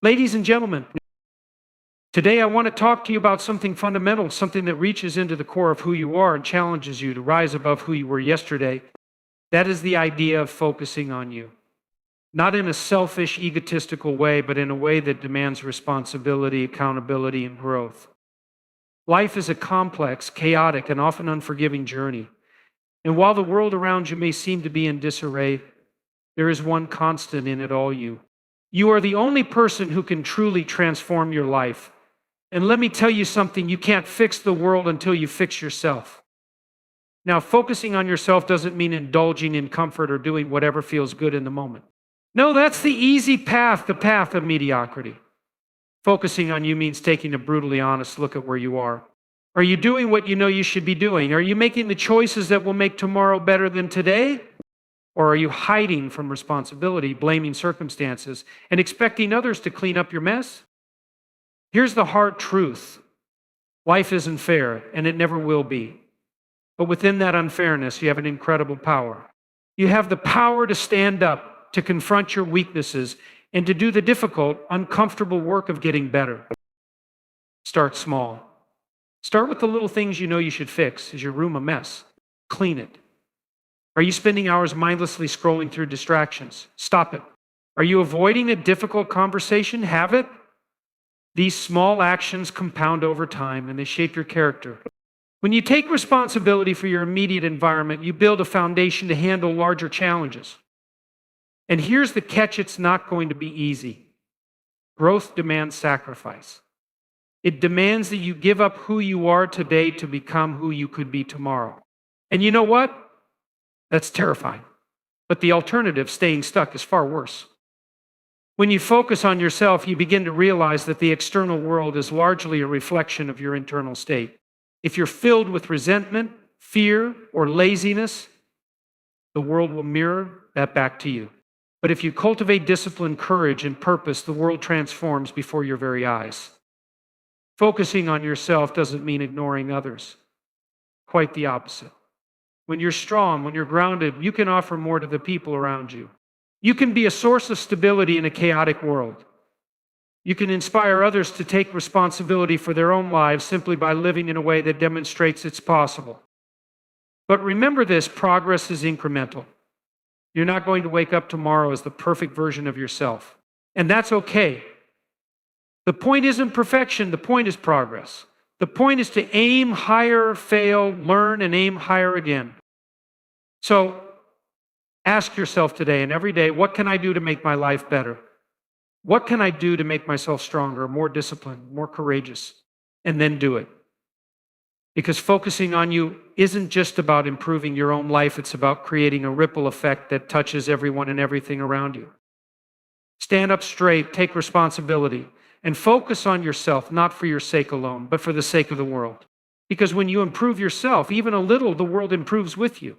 Ladies and gentlemen, today I want to talk to you about something fundamental, something that reaches into the core of who you are and challenges you to rise above who you were yesterday. That is the idea of focusing on you. Not in a selfish, egotistical way, but in a way that demands responsibility, accountability, and growth. Life is a complex, chaotic, and often unforgiving journey. And while the world around you may seem to be in disarray, there is one constant in it all: you. You are the only person who can truly transform your life. And let me tell you something, you can't fix the world until you fix yourself. Now, focusing on yourself doesn't mean indulging in comfort or doing whatever feels good in the moment. No, that's the easy path, the path of mediocrity. Focusing on you means taking a brutally honest look at where you are. Are you doing what you know you should be doing? Are you making the choices that will make tomorrow better than today? Or are you hiding from responsibility, blaming circumstances, and expecting others to clean up your mess? Here's the hard truth. Life isn't fair, and it never will be. But within that unfairness, you have an incredible power. You have the power to stand up, to confront your weaknesses, and to do the difficult, uncomfortable work of getting better. Start small. Start with the little things you know you should fix. Is your room a mess? Clean it. Are you spending hours mindlessly scrolling through distractions? Stop it. Are you avoiding a difficult conversation? Have it. These small actions compound over time and they shape your character. When you take responsibility for your immediate environment, you build a foundation to handle larger challenges. And here's the catch: it's not going to be easy. Growth demands sacrifice. It demands that you give up who you are today to become who you could be tomorrow. And you know what? That's terrifying. But the alternative, staying stuck, is far worse. When you focus on yourself, you begin to realize that the external world is largely a reflection of your internal state. If you're filled with resentment, fear, or laziness, the world will mirror that back to you. But if you cultivate discipline, courage, and purpose, the world transforms before your very eyes. Focusing on yourself doesn't mean ignoring others. Quite the opposite. When you're strong, when you're grounded, you can offer more to the people around you. You can be a source of stability in a chaotic world. You can inspire others to take responsibility for their own lives simply by living in a way that demonstrates it's possible. But remember this: progress is incremental. You're not going to wake up tomorrow as the perfect version of yourself. And that's okay. The point isn't perfection, the point is progress. The point is to aim higher, fail, learn, and aim higher again. So ask yourself today and every day, what can I do to make my life better? What can I do to make myself stronger, more disciplined, more courageous? And then do it. Because focusing on you isn't just about improving your own life, it's about creating a ripple effect that touches everyone and everything around you. Stand up straight, take responsibility, and focus on yourself, not for your sake alone, but for the sake of the world. Because when you improve yourself, even a little, the world improves with you.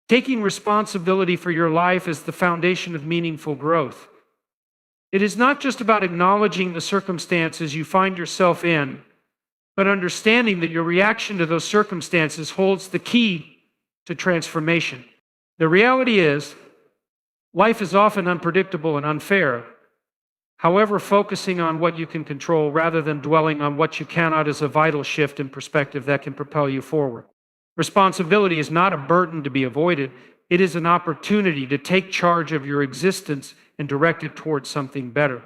Taking responsibility for your life is the foundation of meaningful growth. It is not just about acknowledging the circumstances you find yourself in, but understanding that your reaction to those circumstances holds the key to transformation. The reality is, life is often unpredictable and unfair. However, focusing on what you can control rather than dwelling on what you cannot is a vital shift in perspective that can propel you forward. Responsibility is not a burden to be avoided. It is an opportunity to take charge of your existence and direct it towards something better.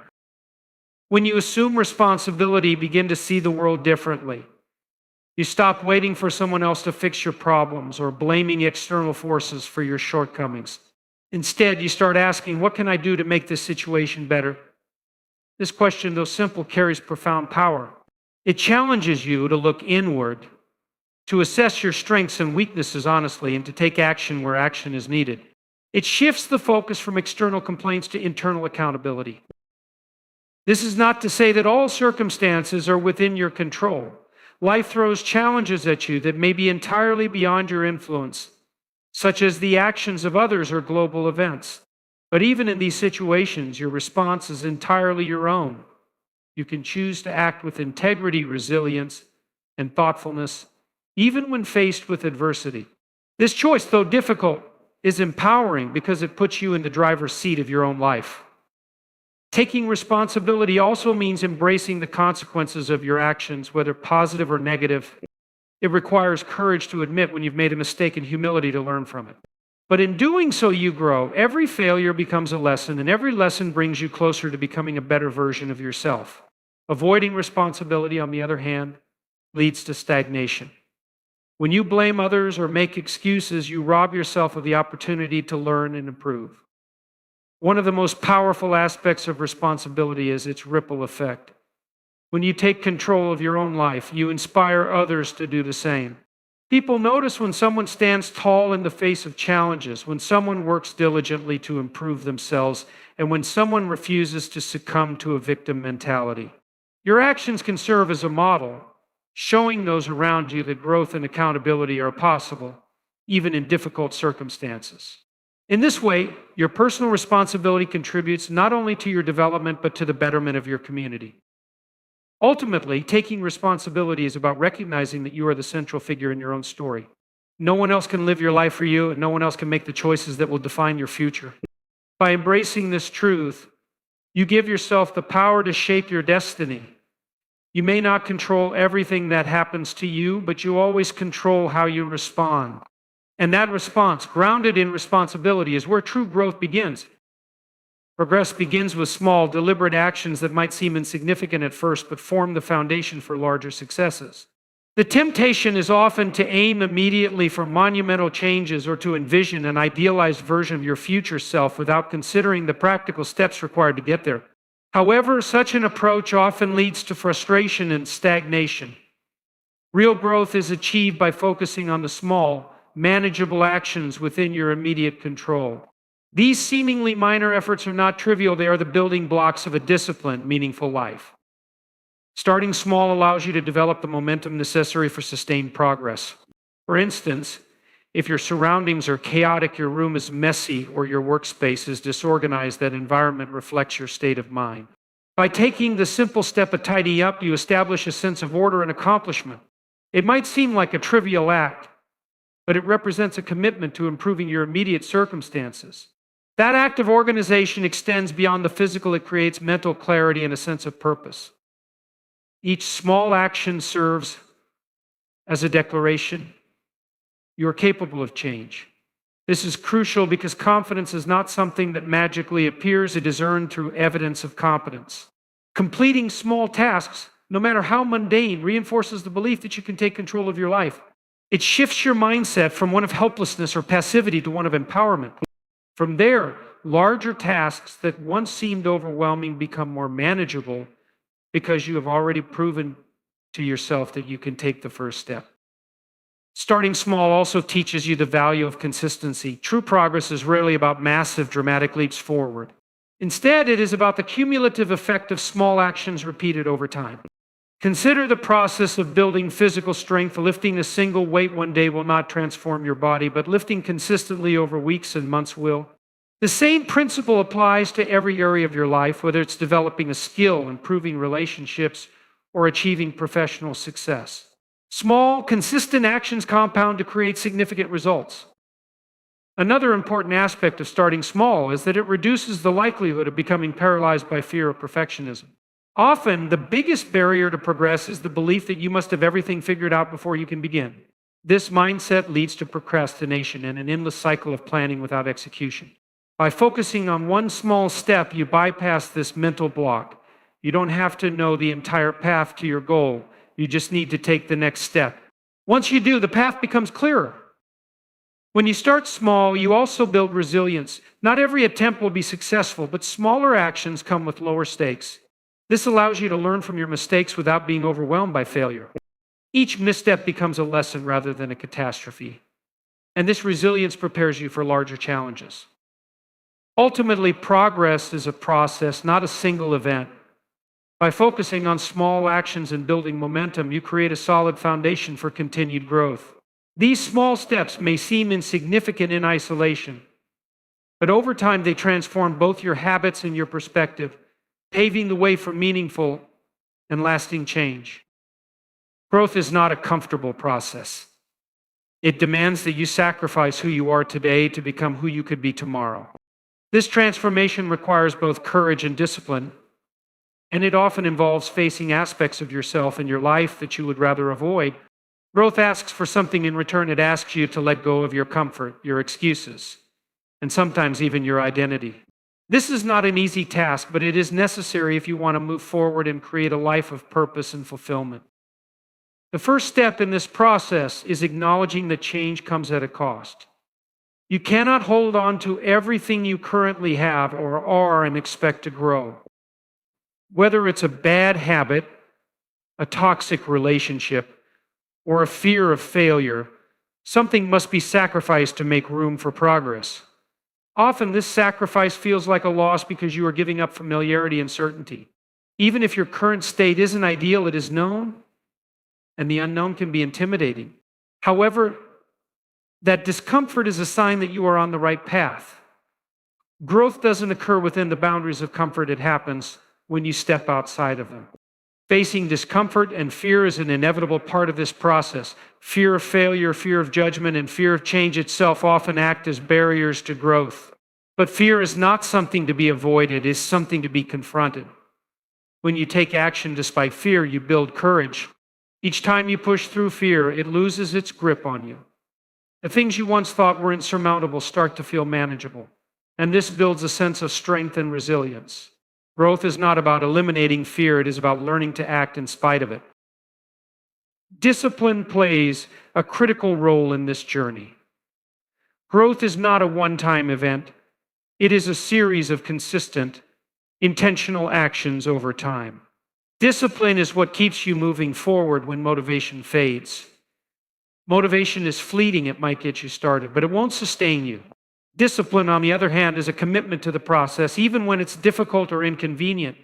When you assume responsibility, you begin to see the world differently. You stop waiting for someone else to fix your problems or blaming external forces for your shortcomings. Instead, you start asking, what can I do to make this situation better? This question, though simple, carries profound power. It challenges you to look inward, to assess your strengths and weaknesses honestly, and to take action where action is needed. It shifts the focus from external complaints to internal accountability. This is not to say that all circumstances are within your control. Life throws challenges at you that may be entirely beyond your influence, such as the actions of others or global events. But even in these situations, your response is entirely your own. You can choose to act with integrity, resilience, and thoughtfulness, even when faced with adversity. This choice, though difficult, is empowering because it puts you in the driver's seat of your own life. Taking responsibility also means embracing the consequences of your actions, whether positive or negative. It requires courage to admit when you've made a mistake and humility to learn from it. But in doing so, you grow. Every failure becomes a lesson, and every lesson brings you closer to becoming a better version of yourself. Avoiding responsibility, on the other hand, leads to stagnation. When you blame others or make excuses, you rob yourself of the opportunity to learn and improve. One of the most powerful aspects of responsibility is its ripple effect. When you take control of your own life, you inspire others to do the same. People notice when someone stands tall in the face of challenges, when someone works diligently to improve themselves, and when someone refuses to succumb to a victim mentality. Your actions can serve as a model, showing those around you that growth and accountability are possible, even in difficult circumstances. In this way, your personal responsibility contributes not only to your development, but to the betterment of your community. Ultimately, taking responsibility is about recognizing that you are the central figure in your own story. No one else can live your life for you, and no one else can make the choices that will define your future. By embracing this truth, you give yourself the power to shape your destiny. You may not control everything that happens to you, but you always control how you respond. And that response, grounded in responsibility, is where true growth begins. Progress begins with small, deliberate actions that might seem insignificant at first, but form the foundation for larger successes. The temptation is often to aim immediately for monumental changes or to envision an idealized version of your future self without considering the practical steps required to get there. However, such an approach often leads to frustration and stagnation. Real growth is achieved by focusing on the small, manageable actions within your immediate control. These seemingly minor efforts are not trivial. They are the building blocks of a disciplined, meaningful life. Starting small allows you to develop the momentum necessary for sustained progress. For instance, if your surroundings are chaotic, your room is messy, or your workspace is disorganized, that environment reflects your state of mind. By taking the simple step of tidying up, you establish a sense of order and accomplishment. It might seem like a trivial act, but it represents a commitment to improving your immediate circumstances. That act of organization extends beyond the physical. It creates mental clarity and a sense of purpose. Each small action serves as a declaration. You are capable of change. This is crucial because confidence is not something that magically appears. It is earned through evidence of competence. Completing small tasks, no matter how mundane, reinforces the belief that you can take control of your life. It shifts your mindset from one of helplessness or passivity to one of empowerment. From there, larger tasks that once seemed overwhelming become more manageable because you have already proven to yourself that you can take the first step. Starting small also teaches you the value of consistency. True progress is rarely about massive, dramatic leaps forward. Instead, it is about the cumulative effect of small actions repeated over time. Consider the process of building physical strength. Lifting a single weight one day will not transform your body, but lifting consistently over weeks and months will. The same principle applies to every area of your life, whether it's developing a skill, improving relationships, or achieving professional success. Small, consistent actions compound to create significant results. Another important aspect of starting small is that it reduces the likelihood of becoming paralyzed by fear of perfectionism. Often, the biggest barrier to progress is the belief that you must have everything figured out before you can begin. This mindset leads to procrastination and an endless cycle of planning without execution. By focusing on one small step, you bypass this mental block. You don't have to know the entire path to your goal. You just need to take the next step. Once you do, the path becomes clearer. When you start small, you also build resilience. Not every attempt will be successful, but smaller actions come with lower stakes. This allows you to learn from your mistakes without being overwhelmed by failure. Each misstep becomes a lesson rather than a catastrophe. And this resilience prepares you for larger challenges. Ultimately, progress is a process, not a single event. By focusing on small actions and building momentum, you create a solid foundation for continued growth. These small steps may seem insignificant in isolation, but over time they transform both your habits and your perspective, paving the way for meaningful and lasting change. Growth is not a comfortable process. It demands that you sacrifice who you are today to become who you could be tomorrow. This transformation requires both courage and discipline, and it often involves facing aspects of yourself and your life that you would rather avoid. Growth asks for something in return. It asks you to let go of your comfort, your excuses, and sometimes even your identity. This is not an easy task, but it is necessary if you want to move forward and create a life of purpose and fulfillment. The first step in this process is acknowledging that change comes at a cost. You cannot hold on to everything you currently have or are and expect to grow. Whether it's a bad habit, a toxic relationship, or a fear of failure, something must be sacrificed to make room for progress. Often this sacrifice feels like a loss because you are giving up familiarity and certainty. Even if your current state isn't ideal, it is known, and the unknown can be intimidating. However, that discomfort is a sign that you are on the right path. Growth doesn't occur within the boundaries of comfort, it happens when you step outside of them. Facing discomfort and fear is an inevitable part of this process. Fear of failure, fear of judgment, and fear of change itself often act as barriers to growth. But fear is not something to be avoided, it is something to be confronted. When you take action despite fear, you build courage. Each time you push through fear, it loses its grip on you. The things you once thought were insurmountable start to feel manageable, and this builds a sense of strength and resilience. Growth is not about eliminating fear, it is about learning to act in spite of it. Discipline plays a critical role in this journey. Growth is not a one-time event, it is a series of consistent, intentional actions over time. Discipline is what keeps you moving forward when motivation fades. Motivation is fleeting, it might get you started, but it won't sustain you. Discipline, on the other hand, is a commitment to the process, even when it's difficult or inconvenient.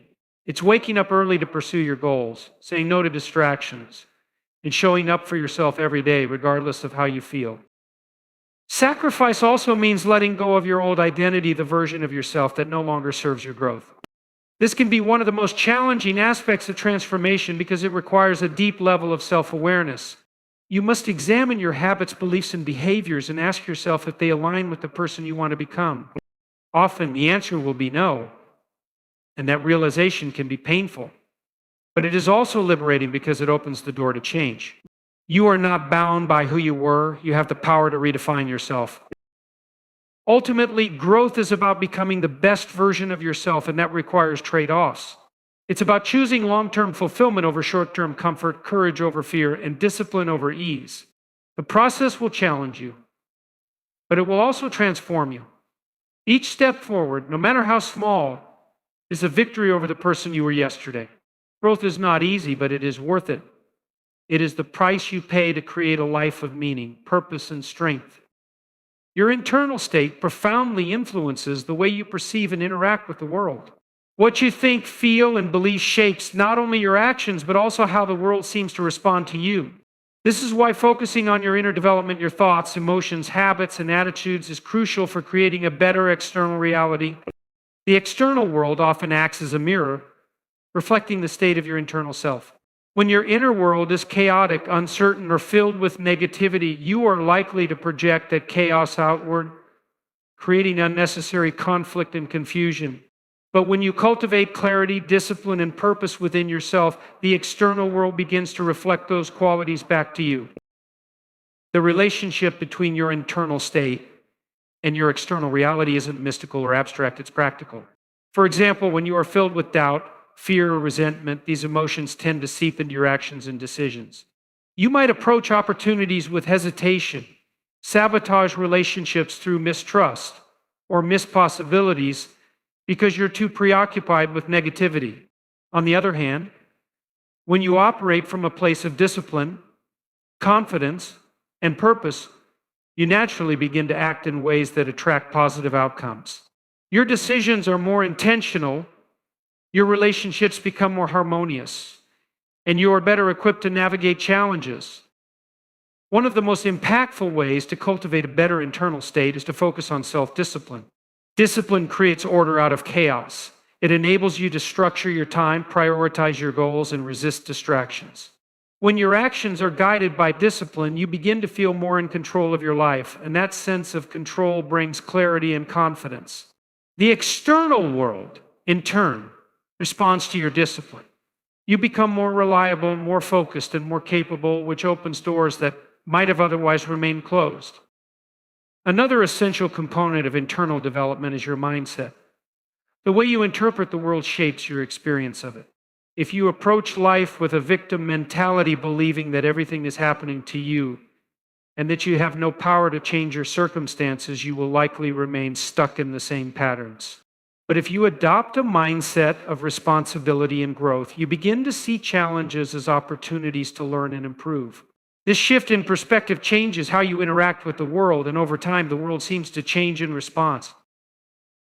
It's waking up early to pursue your goals, saying no to distractions, and showing up for yourself every day, regardless of how you feel. Sacrifice also means letting go of your old identity, the version of yourself that no longer serves your growth. This can be one of the most challenging aspects of transformation because it requires a deep level of self-awareness. You must examine your habits, beliefs, and behaviors and ask yourself if they align with the person you want to become. Often the answer will be no, and that realization can be painful. But it is also liberating because it opens the door to change. You are not bound by who you were. You have the power to redefine yourself. Ultimately, growth is about becoming the best version of yourself, and that requires trade-offs. It's about choosing long-term fulfillment over short-term comfort, courage over fear, and discipline over ease. The process will challenge you, but it will also transform you. Each step forward, no matter how small, is a victory over the person you were yesterday. Growth is not easy, but it is worth it. It is the price you pay to create a life of meaning, purpose, and strength. Your internal state profoundly influences the way you perceive and interact with the world. What you think, feel, and believe shapes not only your actions, but also how the world seems to respond to you. This is why focusing on your inner development, your thoughts, emotions, habits, and attitudes is crucial for creating a better external reality. The external world often acts as a mirror, reflecting the state of your internal self. When your inner world is chaotic, uncertain, or filled with negativity, you are likely to project that chaos outward, creating unnecessary conflict and confusion. But when you cultivate clarity, discipline, and purpose within yourself, the external world begins to reflect those qualities back to you. The relationship between your internal state and your external reality isn't mystical or abstract, it's practical. For example, when you are filled with doubt, fear, or resentment, these emotions tend to seep into your actions and decisions. You might approach opportunities with hesitation, sabotage relationships through mistrust, or miss possibilities because you're too preoccupied with negativity. On the other hand, when you operate from a place of discipline, confidence, and purpose, you naturally begin to act in ways that attract positive outcomes. Your decisions are more intentional, your relationships become more harmonious, and you are better equipped to navigate challenges. One of the most impactful ways to cultivate a better internal state is to focus on self-discipline. Discipline creates order out of chaos. It enables you to structure your time, prioritize your goals, and resist distractions. When your actions are guided by discipline, you begin to feel more in control of your life, and that sense of control brings clarity and confidence. The external world, in turn, responds to your discipline. You become more reliable, more focused, and more capable, which opens doors that might have otherwise remained closed. Another essential component of internal development is your mindset. The way you interpret the world shapes your experience of it. If you approach life with a victim mentality, believing that everything is happening to you and that you have no power to change your circumstances, you will likely remain stuck in the same patterns. But if you adopt a mindset of responsibility and growth, you begin to see challenges as opportunities to learn and improve. This shift in perspective changes how you interact with the world, and over time, the world seems to change in response.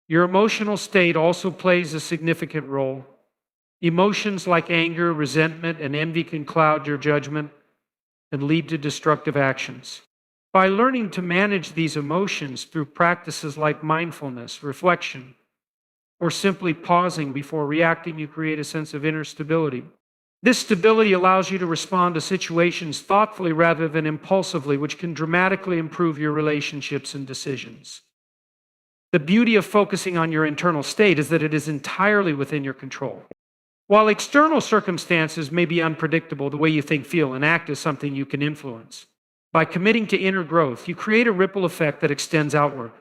Your emotional state also plays a significant role. Emotions like anger, resentment, and envy can cloud your judgment and lead to destructive actions. By learning to manage these emotions through practices like mindfulness, reflection, or simply pausing before reacting, you create a sense of inner stability. This stability allows you to respond to situations thoughtfully rather than impulsively, which can dramatically improve your relationships and decisions. The beauty of focusing on your internal state is that it is entirely within your control. While external circumstances may be unpredictable, the way you think, feel, and act is something you can influence. By committing to inner growth, you create a ripple effect that extends outward.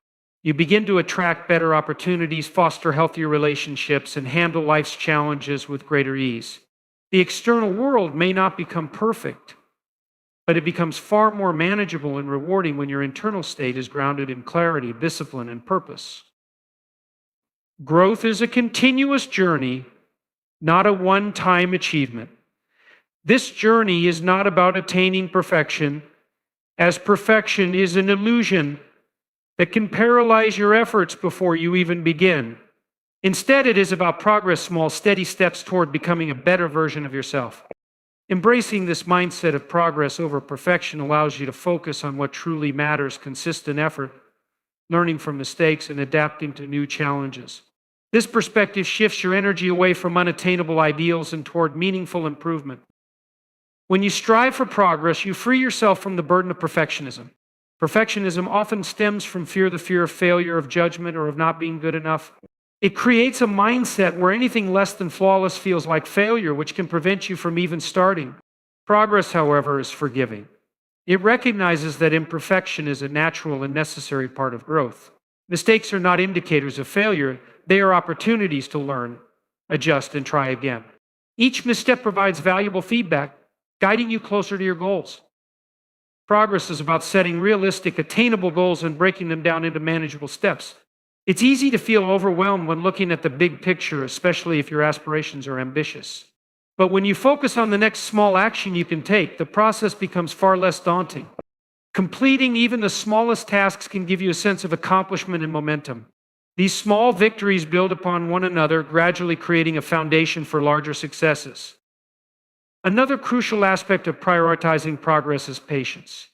You begin to attract better opportunities, foster healthier relationships, and handle life's challenges with greater ease. The external world may not become perfect, but it becomes far more manageable and rewarding when your internal state is grounded in clarity, discipline, and purpose. Growth is a continuous journey, not a one-time achievement. This journey is not about attaining perfection, as perfection is an illusion that can paralyze your efforts before you even begin. Instead, it is about progress, small, steady steps toward becoming a better version of yourself. Embracing this mindset of progress over perfection allows you to focus on what truly matters: consistent effort, learning from mistakes, and adapting to new challenges. This perspective shifts your energy away from unattainable ideals and toward meaningful improvement. When you strive for progress, you free yourself from the burden of perfectionism. Perfectionism often stems from the fear of failure, of judgment, or of not being good enough. It creates a mindset where anything less than flawless feels like failure, which can prevent you from even starting. Progress, however, is forgiving. It recognizes that imperfection is a natural and necessary part of growth. Mistakes are not indicators of failure. They are opportunities to learn, adjust, and try again. Each misstep provides valuable feedback, guiding you closer to your goals. Progress is about setting realistic, attainable goals and breaking them down into manageable steps. It's easy to feel overwhelmed when looking at the big picture, especially if your aspirations are ambitious. But when you focus on the next small action you can take, the process becomes far less daunting. Completing even the smallest tasks can give you a sense of accomplishment and momentum. These small victories build upon one another, gradually creating a foundation for larger successes. Another crucial aspect of prioritizing progress is patience.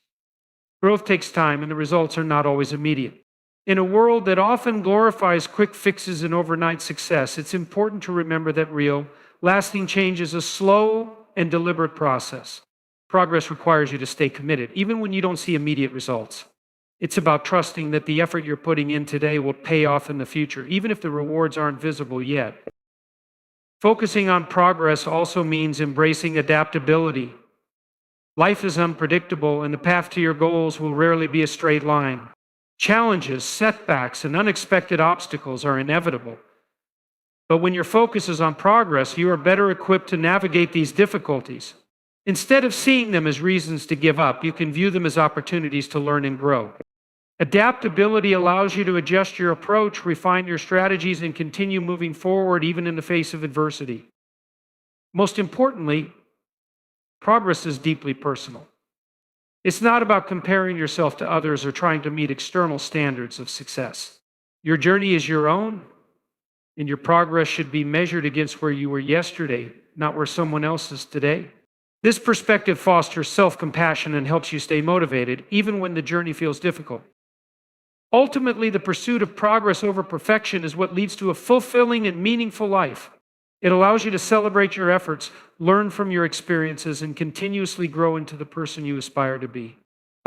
Growth takes time, and the results are not always immediate. In a world that often glorifies quick fixes and overnight success, it's important to remember that real, lasting change is a slow and deliberate process. Progress requires you to stay committed, even when you don't see immediate results. It's about trusting that the effort you're putting in today will pay off in the future, even if the rewards aren't visible yet. Focusing on progress also means embracing adaptability. Life is unpredictable, and the path to your goals will rarely be a straight line. Challenges, setbacks, and unexpected obstacles are inevitable. But when your focus is on progress, you are better equipped to navigate these difficulties. Instead of seeing them as reasons to give up, you can view them as opportunities to learn and grow. Adaptability allows you to adjust your approach, refine your strategies, and continue moving forward even in the face of adversity. Most importantly, progress is deeply personal. It's not about comparing yourself to others or trying to meet external standards of success. Your journey is your own, and your progress should be measured against where you were yesterday, not where someone else is today. This perspective fosters self-compassion and helps you stay motivated, even when the journey feels difficult. Ultimately, the pursuit of progress over perfection is what leads to a fulfilling and meaningful life. It allows you to celebrate your efforts, learn from your experiences, and continuously grow into the person you aspire to be.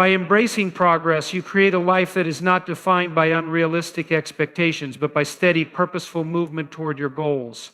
By embracing progress, you create a life that is not defined by unrealistic expectations, but by steady, purposeful movement toward your goals.